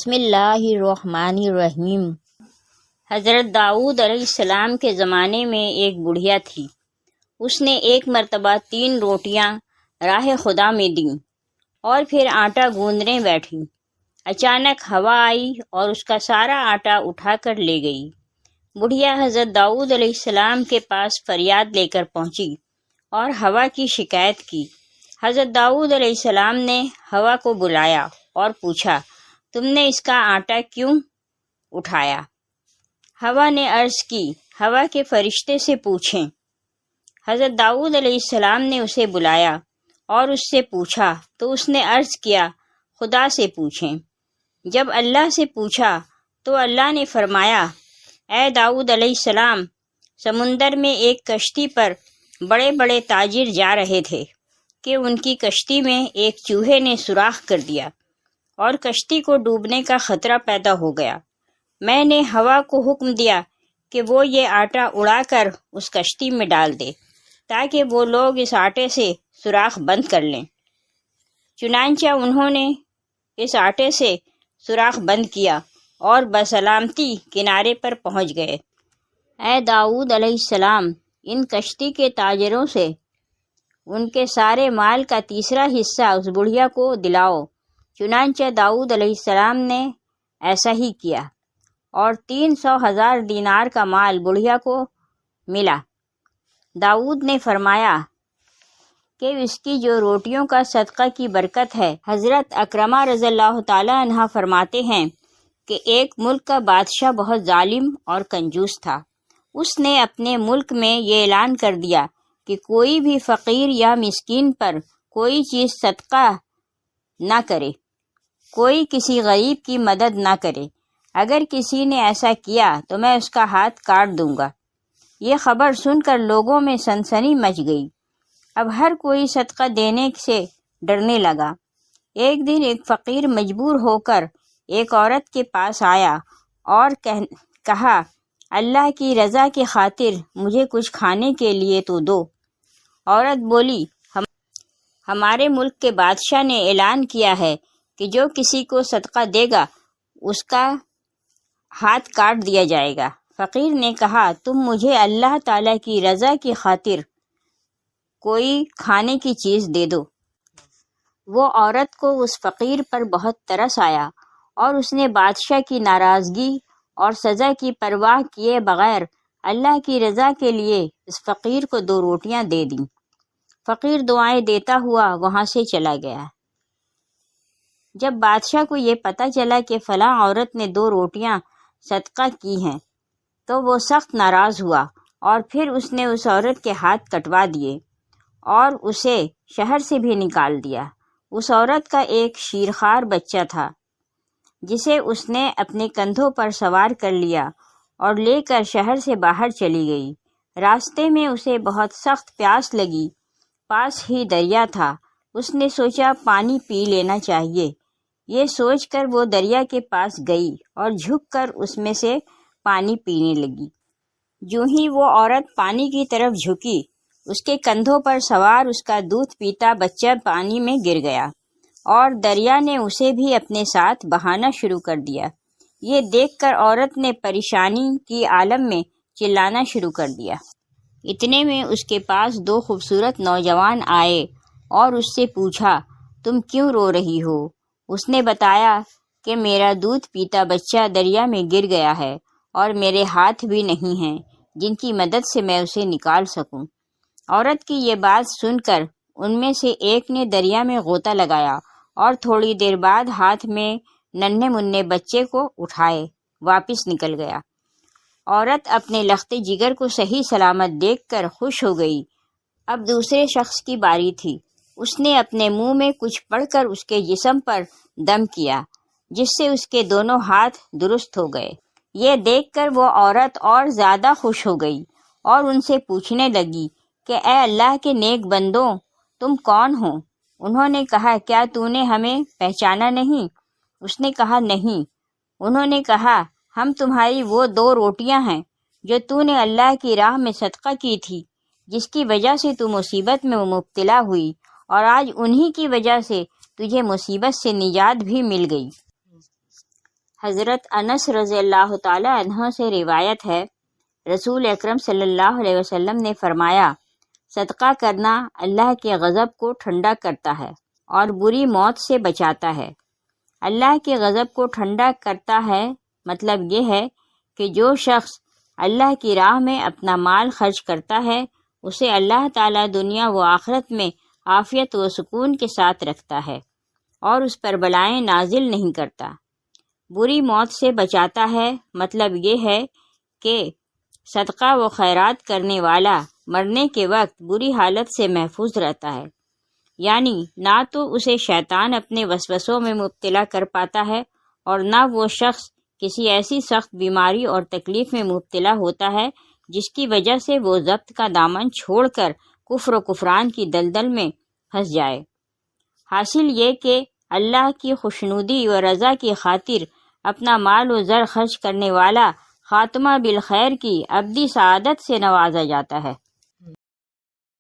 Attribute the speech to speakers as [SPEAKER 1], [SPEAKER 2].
[SPEAKER 1] بسم اللہ الرحمن الرحیم۔ حضرت داؤد علیہ السلام کے زمانے میں ایک بڑھیا تھی۔ اس نے ایک مرتبہ 3 روٹیاں راہ خدا میں دیں اور پھر آٹا گوندنے بیٹھی۔ اچانک ہوا آئی اور اس کا سارا آٹا اٹھا کر لے گئی۔ بڑھیا حضرت داؤد علیہ السلام کے پاس فریاد لے کر پہنچی اور ہوا کی شکایت کی۔ حضرت داؤد علیہ السلام نے ہوا کو بلایا اور پوچھا، تم نے اس کا آٹا کیوں اٹھایا؟ ہوا نے عرض کی، ہوا کے فرشتے سے پوچھیں۔ حضرت داؤد علیہ السلام نے اسے بلایا اور اس سے پوچھا تو اس نے عرض کیا، خدا سے پوچھیں۔ جب اللہ سے پوچھا تو اللہ نے فرمایا، اے داؤد علیہ السلام، سمندر میں ایک کشتی پر بڑے بڑے تاجر جا رہے تھے کہ ان کی کشتی میں ایک چوہے نے سوراخ کر دیا اور کشتی کو ڈوبنے کا خطرہ پیدا ہو گیا۔ میں نے ہوا کو حکم دیا کہ وہ یہ آٹا اڑا کر اس کشتی میں ڈال دے تاکہ وہ لوگ اس آٹے سے سوراخ بند کر لیں۔ چنانچہ انہوں نے اس آٹے سے سوراخ بند کیا اور بسلامتی کنارے پر پہنچ گئے۔ اے داؤد علیہ السلام، ان کشتی کے تاجروں سے ان کے سارے مال کا تیسرا حصہ اس بڑھیا کو دلاؤ۔ چنانچہ داؤد علیہ السلام نے ایسا ہی کیا اور 300,000 دینار کا مال بڑھیا کو ملا۔ داؤد نے فرمایا کہ اس کی جو روٹیوں کا صدقہ کی برکت ہے۔ حضرت اکرمہ رضی اللہ تعالی عنہ فرماتے ہیں کہ ایک ملک کا بادشاہ بہت ظالم اور کنجوس تھا۔ اس نے اپنے ملک میں یہ اعلان کر دیا کہ کوئی بھی فقیر یا مسکین پر کوئی چیز صدقہ نہ کرے، کوئی کسی غریب کی مدد نہ کرے۔ اگر کسی نے ایسا کیا تو میں اس کا ہاتھ کاٹ دوں گا۔ یہ خبر سن کر لوگوں میں سنسنی مچ گئی۔ اب ہر کوئی صدقہ دینے سے ڈرنے لگا۔ ایک دن ایک فقیر مجبور ہو کر ایک عورت کے پاس آیا اور کہا، اللہ کی رضا کی خاطر مجھے کچھ کھانے کے لیے تو دو۔ عورت بولی، ہمارے ملک کے بادشاہ نے اعلان کیا ہے کہ جو کسی کو صدقہ دے گا اس کا ہاتھ کاٹ دیا جائے گا۔ فقیر نے کہا، تم مجھے اللہ تعالیٰ کی رضا کی خاطر کوئی کھانے کی چیز دے دو۔ وہ عورت کو اس فقیر پر بہت ترس آیا اور اس نے بادشاہ کی ناراضگی اور سزا کی پرواہ کیے بغیر اللہ کی رضا کے لیے اس فقیر کو 2 روٹیاں دے دیں۔ فقیر دعائیں دیتا ہوا وہاں سے چلا گیا۔ جب بادشاہ کو یہ پتہ چلا کہ فلاں عورت نے 2 روٹیاں صدقہ کی ہیں تو وہ سخت ناراض ہوا اور پھر اس نے اس عورت کے ہاتھ کٹوا دیے اور اسے شہر سے بھی نکال دیا۔ اس عورت کا ایک شیرخوار بچہ تھا جسے اس نے اپنے کندھوں پر سوار کر لیا اور لے کر شہر سے باہر چلی گئی۔ راستے میں اسے بہت سخت پیاس لگی۔ پاس ہی دریا تھا۔ اس نے سوچا پانی پی لینا چاہیے۔ یہ سوچ کر وہ دریا کے پاس گئی اور جھک کر اس میں سے پانی پینے لگی۔ جو ہی وہ عورت پانی کی طرف جھکی، اس کے کندھوں پر سوار اس کا دودھ پیتا بچہ پانی میں گر گیا اور دریا نے اسے بھی اپنے ساتھ بہانا شروع کر دیا۔ یہ دیکھ کر عورت نے پریشانی کی عالم میں چلانا شروع کر دیا۔ اتنے میں اس کے پاس 2 خوبصورت نوجوان آئے اور اس سے پوچھا، تم کیوں رو رہی ہو؟ اس نے بتایا کہ میرا دودھ پیتا بچہ دریا میں گر گیا ہے اور میرے ہاتھ بھی نہیں ہیں جن کی مدد سے میں اسے نکال سکوں۔ عورت کی یہ بات سن کر ان میں سے ایک نے دریا میں غوطہ لگایا اور تھوڑی دیر بعد ہاتھ میں ننھے منھے بچے کو اٹھائے واپس نکل گیا۔ عورت اپنے لخت جگر کو صحیح سلامت دیکھ کر خوش ہو گئی۔ اب دوسرے شخص کی باری تھی۔ اس نے اپنے منہ میں کچھ پڑھ کر اس کے جسم پر دم کیا جس سے اس کے دونوں ہاتھ درست ہو گئے۔ یہ دیکھ کر وہ عورت اور زیادہ خوش ہو گئی اور ان سے پوچھنے لگی کہ اے اللہ کے نیک بندوں، تم کون ہو؟ انہوں نے کہا، کیا تو نے ہمیں پہچانا نہیں؟ اس نے کہا، نہیں۔ انہوں نے کہا، ہم تمہاری وہ 2 روٹیاں ہیں جو تو نے اللہ کی راہ میں صدقہ کی تھی، جس کی وجہ سے تو مصیبت میں مبتلا ہوئی، اور آج انہی کی وجہ سے تجھے مصیبت سے نجات بھی مل گئی۔ حضرت انس رضی اللہ تعالی عنہ سے روایت ہے، رسول اکرم صلی اللہ علیہ وسلم نے فرمایا، صدقہ کرنا اللہ کے غضب کو ٹھنڈا کرتا ہے اور بری موت سے بچاتا ہے۔ اللہ کے غضب کو ٹھنڈا کرتا ہے مطلب یہ ہے کہ جو شخص اللہ کی راہ میں اپنا مال خرچ کرتا ہے اسے اللہ تعالیٰ دنیا و آخرت میں عافیت و سکون کے ساتھ رکھتا ہے اور اس پر بلائیں نازل نہیں کرتا۔ بری موت سے بچاتا ہے مطلب یہ ہے کہ صدقہ و خیرات کرنے والا مرنے کے وقت بری حالت سے محفوظ رہتا ہے، یعنی نہ تو اسے شیطان اپنے وسوسوں میں مبتلا کر پاتا ہے اور نہ وہ شخص کسی ایسی سخت بیماری اور تکلیف میں مبتلا ہوتا ہے جس کی وجہ سے وہ ضبط کا دامن چھوڑ کر کفر و کفران کی دلدل میں پھنس جائے۔ حاصل یہ کہ اللہ کی خوشنودی و رضا کی خاطر اپنا مال و زر خرچ کرنے والا خاتمہ بالخیر کی ابدی سعادت سے نوازا جاتا ہے۔